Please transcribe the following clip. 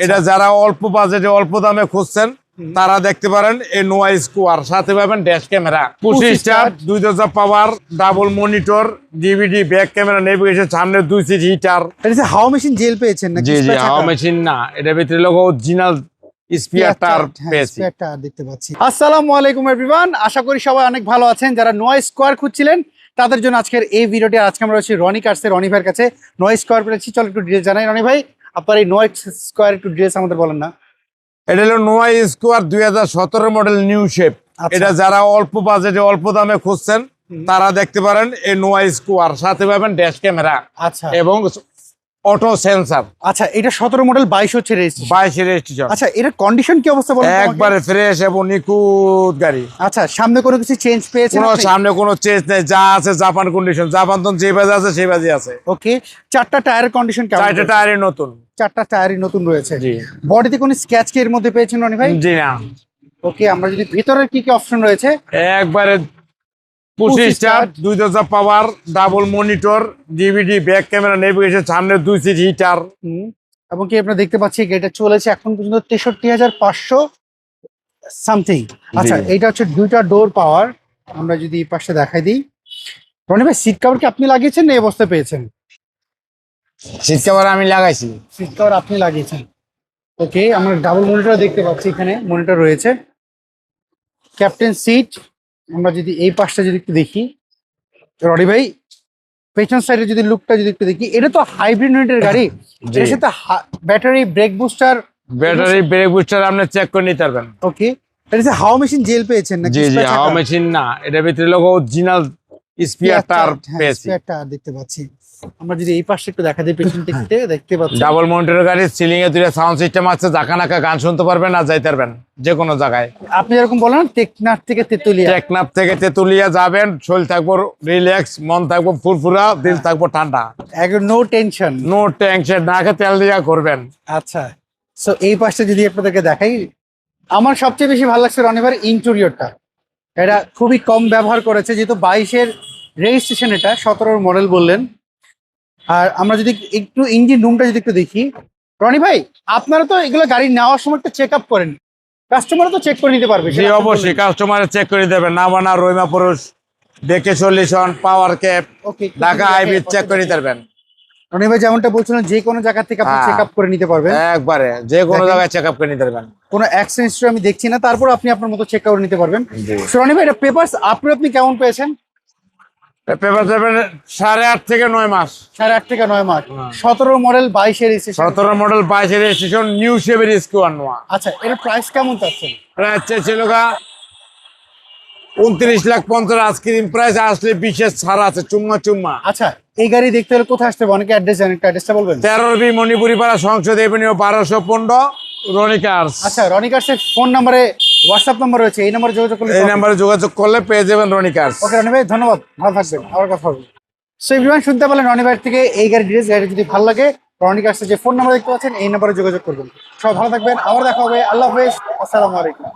এটা যারা অল্প বাজেটে অল্প দামে খুঁজছেন তারা দেখতে পারেন এই নোয়া স্কোয়ার, সাথে পাবেন ড্যাশ ক্যামেরা 25 স্টার 2 দরজা পাওয়ার double monitor DVD back camera navigation সামনে 2 সিট হিটার। এটা হাওয়া মেশিন জেল পেয়েছেন নাকি? জি জি হাওয়া মেশিন না, এটা ভিতরে লোগো অরিজিনাল স্পিয়ার টায়ার পেয়েছি। দেখতে পাচ্ছি। আসসালামু আলাইকুম এভরিওয়ান, আশা করি সবাই অনেক ভালো আছেন। যারা নোয়া স্কোয়ার খুঁজছিলেন তাদের জন্য আজকের এই ভিডিওটি। আজকে আমরা আছি রনি কার্সের রনি ভাইয়ের কাছে। নোয়া স্কোয়ার পেয়েছি, চলো একটু ডিটেলস জানাই। রনি ভাই, আপনার এই নোয়া স্কোয়ার একটু ডিটেলস আমাদের বলেন না। এটা হলো নোয়া স্কোয়ার 2017 মডেল নিউ শেপ। এটা যারা অল্প বাজেটে অল্প দামে খুঁজছেন তারা দেখতে পারেন এই নোয়া স্কোয়ার, সাথে পাবেন ড্যাশ ক্যামেরা এবং অটো সেন্সর। আচ্ছা, এটা 17 মডেল 22 হচ্ছে রেজিস্ট্রেশন। 22 রেজিস্ট্রেশন। আচ্ছা, এটার কন্ডিশন কি অবস্থা বলেন? একবারে ফ্রেশ এবং নিখুঁত গাড়ি। আচ্ছা, সামনে কোনো কিছু চেঞ্জ পেয়েছেন? কোনো সামনে কোনো চেঞ্জ নেই, যা আছে জাপান কন্ডিশন। জাপান তো যে বাজে আছে সেই বাজে আছে। ওকে, চারটা টায়ারের কন্ডিশন কেমন? চারটা টায়ারই নতুন। চারটা টায়ারই নতুন রয়েছে। জি। বডিতে কোনো স্ক্র্যাচ কি এর মধ্যে পেয়েছেন রনি ভাই? জি না। ওকে, আমরা যদি ভিতরের কি কি অপশন রয়েছে? একবারে 25 স্টার 2 দরজা পাওয়ার double monitor DVD back camera navigation সামনে 2 সিট হিটার। এবং কি আপনারা দেখতে পাচ্ছি এটা চলেছে এখন পর্যন্ত 63,500 সামথিং। আচ্ছা, এইটা হচ্ছে দুইটা ডোর পাওয়ার। আমরা যদি এই পাশে দেখাই দিই, রনি ভাই সিট কভার কি আপনি লাগিয়েছেন না এই অবস্থায় পেয়েছেন? সিট কভার আমি লাগাইছি। সিট কভার আপনি লাগিয়েছেন। ওকে, আমরা ডাবল মনিটর দেখতে পাচ্ছি, এখানে মনিটর রয়েছে। Captain seat. আমরা যদি এই পাশটা যদি একটু দেখি রনি ভাই, পেছন সাইডে যদি লুকটা যদি একটু দেখি, এটা তো হাইব্রিড ইউনিটের গাড়ি। এর সাথে ব্যাটারি ব্রেক বুস্টার আপনি চেক করে নিতে পারবেন। ওকে, এটা হাওয়া মেশিন জেল পেয়েছেন নাকি? জি জি হাওয়া মেশিন না, এটা ভিতরে লোগো অরিজিনাল স্পিয়ার টায়ার পেয়েছি। স্পিয়ার টায়ার দেখতে পাচ্ছি। আমরা যদি এই পাশে একটু দেখা দিই, পেছন থেকে দেখতে পাচ্ছি ডাবল মনিটরের গাড়ি, সিলিং এ দুইটা সাউন্ড সিস্টেম আছে, জাকানাকা গান শুনতে পারবেন আর যাইতে পারবেন যে কোনো জায়গায়। আপনি যেরকম বলেন টেকনাফ থেকে তেতুলিয়া। টেকনাফ থেকে তেতুলিয়া যাবেন, শরীর থাকবো রিল্যাক্স, মন থাকবো ফুরফুরা, দিল থাকবো ঠান্ডা। একদম নো টেনশন। নো টেনশন, নাকে তেল দিয়া করবেন। আচ্ছা, সো এই পাশে যদি আপনাদেরকে দেখাই, আমার সবচেয়ে বেশি ভালো লাগছে রনি ভাইয়ের ইন্টেরিয়রটা। এটা খুবই কম ব্যবহার করেছে, যেহেতু 22-এর রেজিস্ট্রেশন, এটা 17-র মডেল বললেন। আর আমরা যদি একটু ইঞ্জিন রুমটা যদি একটু দেখি, রনি ভাই আপনারা তো এগুলো গাড়ি নেওয়ার সময় একটু চেক আপ করেন, কাস্টমার তো চেক করে নিতে পারবে? জি অবশ্যই, কাস্টমারে চেক করে দেবেন। নাবানা রহিমা পুরুষ দেখে সলিউশন পাওয়ার ক্যাপ ঢাকা হাইব্রিড চেক করে নিতে পারবেন। রনি ভাই যেমনটা বলছিলেন, যে কোনো জায়গা থেকে আপনি চেক আপ করে নিতে পারবেন। একবারে যে কোনো জায়গায় চেক আপ করে নিতে পারবেন। কোনো অ্যাক্সিডেন্ট হিস্ট্রি আমি দেখছি না, তারপর আপনি আপনার মতো চেক করে নিতে পারবেন। রনি ভাই, এটা পেপারস আপনি কেমন পেয়েছেন? পেপার দেবেন 8.5 থেকে 9 মাস। 8.5 থেকে 9 মাস। 17 মডেল 22-এর রেজিস্ট্রেশন। 17 মডেল 22-এর রেজিস্ট্রেশন, নিউ শেপের স্কোয়ার নোয়া। আচ্ছা, এর প্রাইস কেমন চাচ্ছেন? প্রাইস ছিল 29,50,000। আইসক্রিম প্রাইস আসলে বিশেষ ছাড় আছে, চুম্মা। আচ্ছা, এই গাড়ি দেখতে হলে কোথায় আসতে হবে? অনেকে অ্যাড্রেস জানেন, একটা অ্যাড্রেসটা বলবেন? 13B মণিপুরি পাড়া, সংসদ এভিনিউ 1215, রনি কার্স। আচ্ছা, রনি কার্সের ফোন নাম্বারে হোয়াটসঅ্যাপ নাম্বার রয়েছে, এই নাম্বারে যোগাযোগ করলে? এই নাম্বারে যোগাযোগ করলে পেয়ে যাবেন রনি কার্স। ওকে রনি ভাই, ধন্যবাদ, ভালো থাকবেন, আবার কথা হবে। সো এভরিওয়ান, শুনতে পারলেন রনি ভাইয়ের থেকে এই গাড়ি ডিটেইলস। গাড়ি যদি ভালো লাগে, রনি কার্সের যে ফোন নাম্বার দেখতে পাচ্ছেন এই নাম্বারে যোগাযোগ করবেন। সবাই ভালো থাকবেন, আবার দেখা হবে। আল্লাহ হাফেজ, আসসালামু আলাইকুম।